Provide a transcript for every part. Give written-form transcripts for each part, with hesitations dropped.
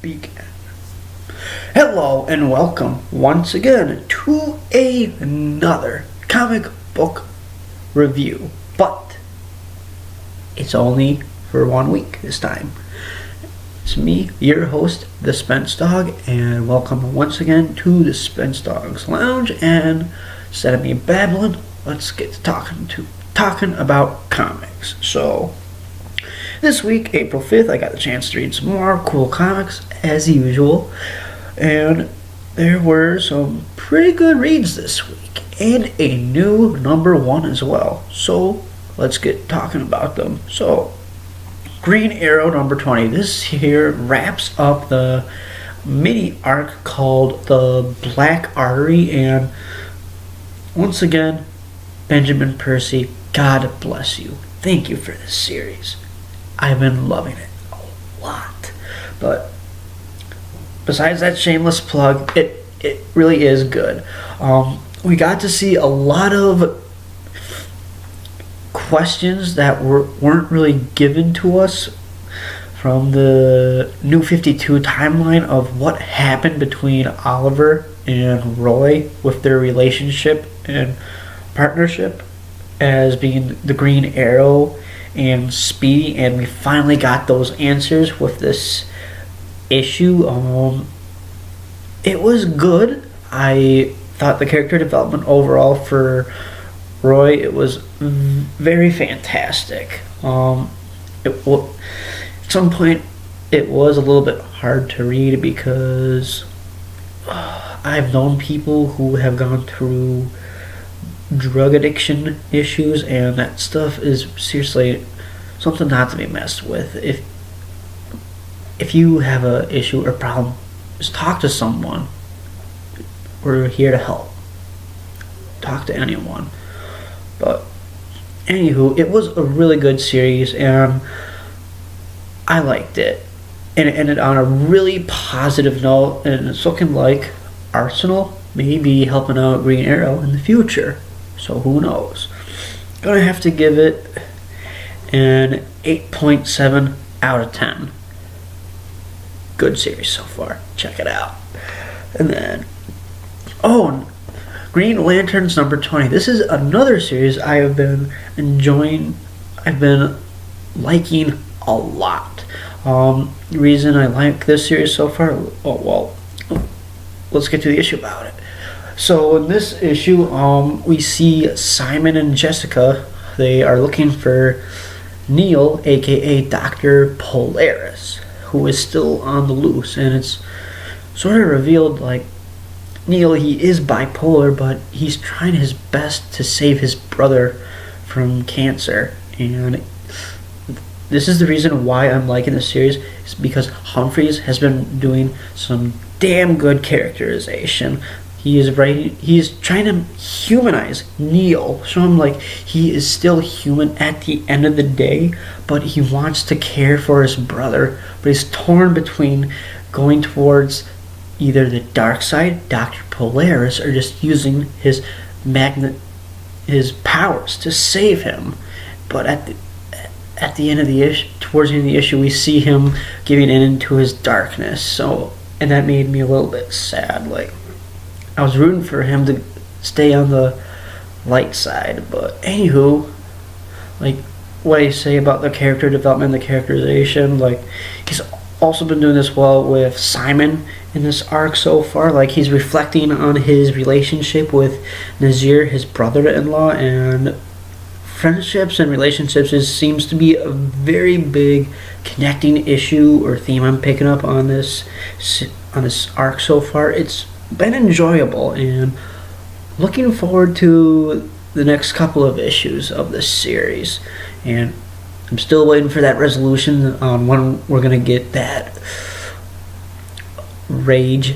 Beacon. Hello and welcome once again to another comic book review, but it's only for 1 week this time. It's me, your host, the Spence Dog, and welcome once again to the Spence Dog's Lounge. And instead of me babbling, let's get to talking about comics. So this week, April 5th, I got the chance to read some more cool comics as usual, and there were some pretty good reads this week and a new #1 as well. So let's get talking about them. So Green Arrow #20. This here wraps up the mini arc called the Black Artery, and once again, Benjamin Percy, God bless you. Thank you for this series. I've been loving it a lot. But besides that shameless plug, it really is good. We got to see a lot of questions that weren't really given to us from the New 52 timeline of what happened between Oliver and Roy with their relationship and partnership as being the Green Arrow and Speedy, and we finally got those answers with this issue. It was good. I thought the character development overall for Roy, it was very fantastic. At some point it was a little bit hard to read because I've known people who have gone through drug addiction issues, and that stuff is seriously something not to be messed with. If you have a issue or problem, just talk to someone. We're here to help. Talk to anyone. But anywho, it was a really good series and I liked it. And it ended on a really positive note, and it's looking like Arsenal may be helping out Green Arrow in the future. So who knows? Gonna have to give it an 8.7 out of 10. Good series so far. Check it out. And then, Green Lanterns #20. This is another series I have been enjoying. I've been liking a lot. The reason I like this series so far, let's get to the issue about it. So in this issue, we see Simon and Jessica. They are looking for Neil, aka Dr. Polaris, who is still on the loose, and it's sort of revealed like Neil, he is bipolar, but he's trying his best to save his brother from cancer. And this is the reason why I'm liking this series, is because Humphries has been doing some damn good characterization. He's trying to humanize Neil, show him like he is still human at the end of the day, but he wants to care for his brother, but he's torn between going towards either the dark side, Dr. Polaris, or just using his powers to save him. But at the end of the issue, towards the end of the issue, we see him giving in into his darkness. So, and that made me a little bit sad. Like, I was rooting for him to stay on the light side. But anywho, like what I say about the character development, the characterization, like he's also been doing this well with Simon in this arc so far. Like, he's reflecting on his relationship with Nazir, his brother-in-law, and friendships and relationships seems to be a very big connecting issue or theme I'm picking up on this arc so far. It's been enjoyable, and looking forward to the next couple of issues of this series. And I'm still waiting for that resolution on when we're gonna get that Rage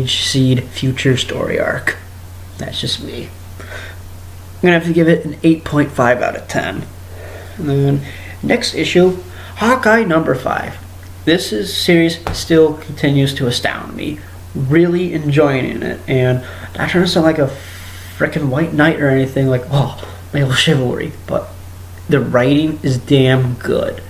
Seed future story arc. That's just me. I'm gonna have to give it an 8.5 out of 10. And then next issue, Hawkeye #5. This series still continues to astound me. Really enjoying it, and not trying to sound like a freaking white knight or anything like male chivalry, but the writing is damn good.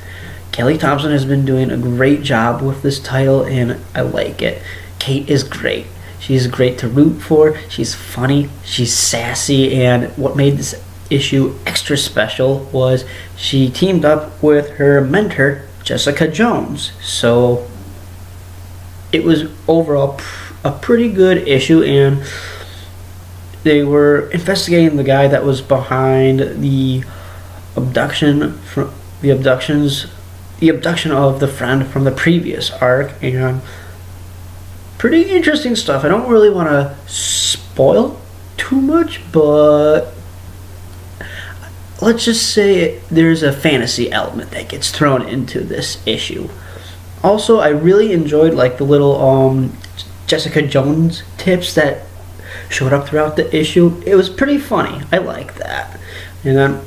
Kelly Thompson has been doing a great job with this title, and I like it. Kate is great. She's great to root for. She's funny. She's sassy. And what made this issue extra special was she teamed up with her mentor, Jessica Jones. So it was overall a pretty good issue, and they were investigating the guy that was behind the abduction of the friend from the previous arc, and pretty interesting stuff. I don't really want to spoil too much, but let's just say there's a fantasy element that gets thrown into this issue. Also, I really enjoyed like the little Jessica Jones tips that showed up throughout the issue. It was pretty funny. I like that. And then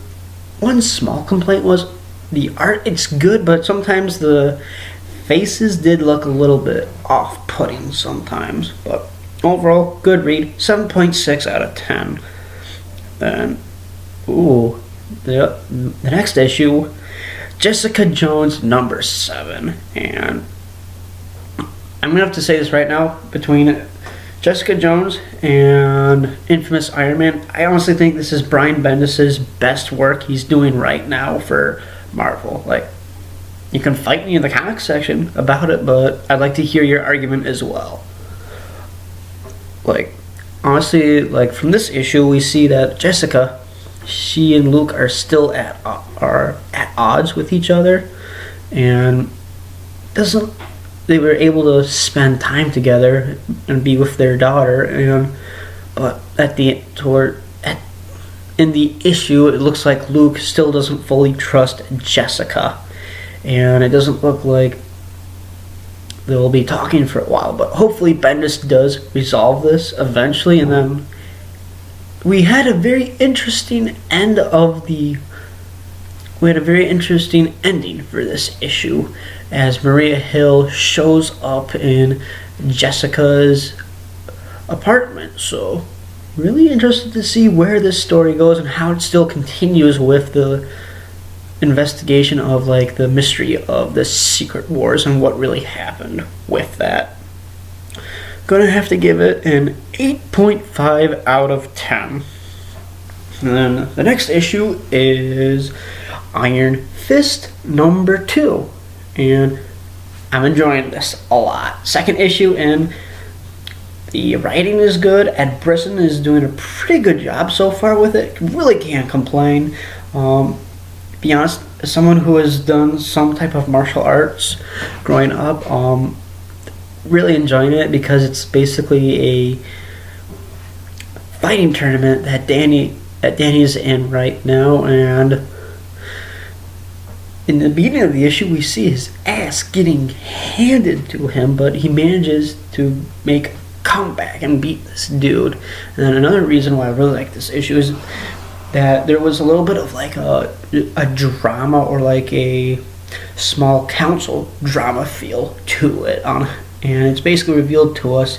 one small complaint was the art. It's good, but sometimes the faces did look a little bit off-putting sometimes. But overall, good read. 7.6 out of 10. Then, the next issue, Jessica Jones number 7. And I'm going to have to say this right now, between Jessica Jones and Infamous Iron Man, I honestly think this is Brian Bendis' best work he's doing right now for Marvel. Like, you can fight me in the comics section about it, but I'd like to hear your argument as well. Like, honestly, like from this issue, we see that Jessica, she and Luke are still at odds with each other, and they were able to spend time together and be with their daughter, but in the issue, it looks like Luke still doesn't fully trust Jessica, and it doesn't look like they'll be talking for a while. But hopefully, Bendis does resolve this eventually, and then we had a very interesting ending for this issue, as Maria Hill shows up in Jessica's apartment. So really interested to see where this story goes and how it still continues with the investigation of like the mystery of the Secret Wars and what really happened with that. Gonna have to give it an 8.5 out of 10. And then the next issue is Iron Fist number 2, and I'm enjoying this a lot. Second issue, and the writing is good. Ed Brisson is doing a pretty good job so far with it. Really can't complain. Be honest, as someone who has done some type of martial arts growing up, really enjoying it, because it's basically a fighting tournament that Danny's in right now, and in the beginning of the issue, we see his ass getting handed to him, but he manages to make a comeback and beat this dude. And then another reason why I really like this issue is that there was a little bit of like a drama, or like a small council drama feel to it. And it's basically revealed to us,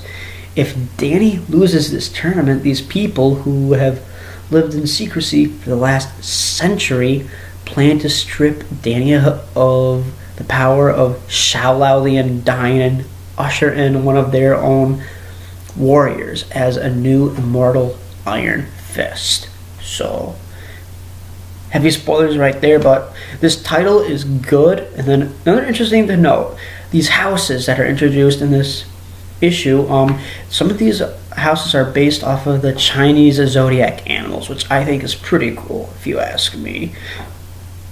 if Danny loses this tournament, these people who have lived in secrecy for the last century plan to strip Danny of the power of Shao Lian dying and usher in one of their own warriors as a new immortal Iron Fist. So, heavy spoilers right there, but this title is good. And then another interesting to note, these houses that are introduced in this issue, some of these houses are based off of the Chinese zodiac animals, which I think is pretty cool, if you ask me.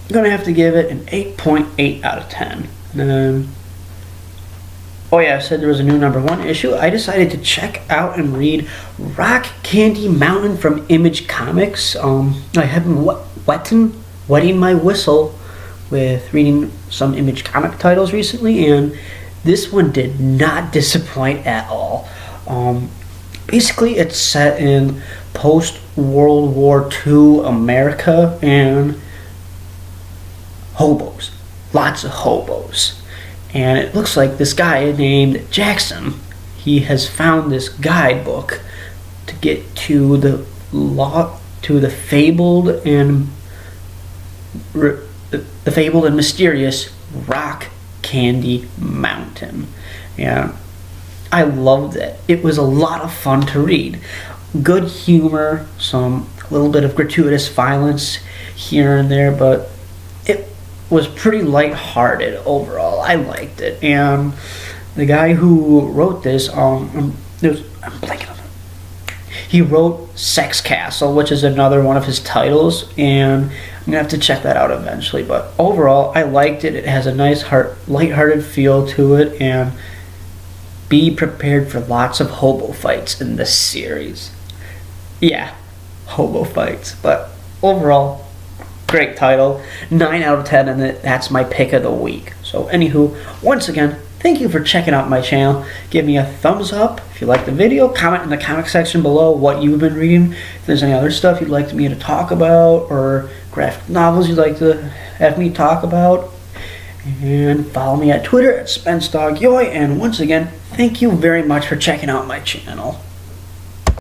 I'm gonna have to give it an 8.8 out of 10. I said there was a new number 1 issue. I decided to check out and read Rock Candy Mountain from Image Comics. I have been wetting my whistle with reading some Image comic titles recently, and this one did not disappoint at all. Basically, it's set in post-World War II America, and hobos. Lots of hobos. And it looks like this guy named Jackson, he has found this guidebook to get to the fabled and mysterious Rock Candy Mountain. And I loved it. It was a lot of fun to read. Good humor, some little bit of gratuitous violence here and there, but it was pretty lighthearted overall. I liked it. And the guy who wrote this, I'm blanking on it. He wrote Sex Castle, which is another one of his titles, and I'm gonna have to check that out eventually. But overall, I liked it. It has a nice, lighthearted feel to it, and be prepared for lots of hobo fights in this series. Yeah, hobo fights. But overall, great title. 9 out of 10, and that's my pick of the week. So, anywho, once again, thank you for checking out my channel. Give me a thumbs up if you like the video. Comment in the comment section below what you've been reading. If there's any other stuff you'd like me to talk about, or graphic novels you'd like to have me talk about. And follow me at Twitter at SpenceDogYoy. And once again, thank you very much for checking out my channel.